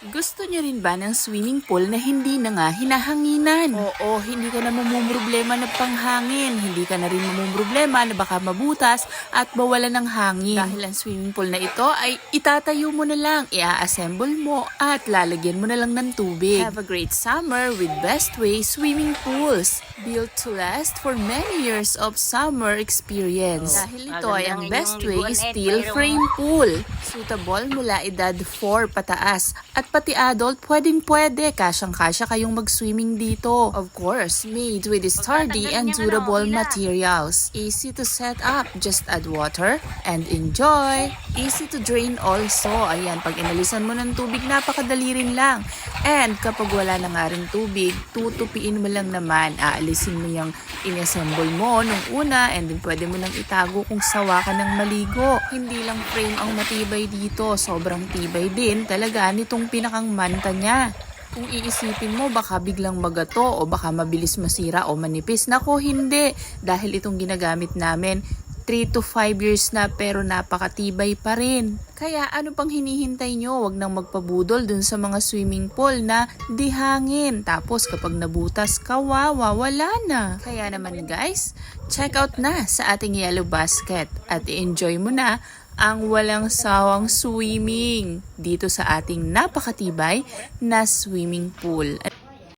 Gusto niyo rin ba ng swimming pool na hindi na nga hinahanginan? Oo, hindi ka na mamumroblema na panghangin. Hindi ka na rin mamumroblema na baka mabutas at bawalan ng hangin. Dahil ang swimming pool na ito ay itatayo mo na lang, i-assemble mo at lalagyan mo na lang ng tubig. Have a great summer with Bestway Swimming Pools. Built to last for many years of summer experience. Dahil ito ay ang Bestway Steel Frame Pool. Suitable mula edad 4 pataas at pati adult pwedeng-pwede, kasyang-kasya kayong mag-swimming dito. Of course, made with sturdy and durable materials. Easy to set up, just add water and enjoy. Easy to drain also. Ayan, pag inalisan mo ng tubig, napakadali rin lang. And kapag wala na nga rin tubig, tutupiin mo lang naman. Aalisin mo yung inassemble mo nung una and then pwede mo nang itago kung sawa ka ng maligo. Hindi lang frame ang matibay dito, sobrang tibay din talaga nitong pinakang manta niya. Kung iisipin mo, baka biglang magato o baka mabilis masira o manipis. Nako, hindi. Dahil itong ginagamit namin, 3 to 5 years na pero napakatibay pa rin. Kaya ano pang hinihintay nyo? Huwag nang magpabudol dun sa mga swimming pool na di hangin. Tapos kapag nabutas, kawawa, wala na. Kaya naman guys, check out na sa ating Yellow Basket at i-enjoy mo na ang walang sawang swimming dito sa ating napakatibay na swimming pool.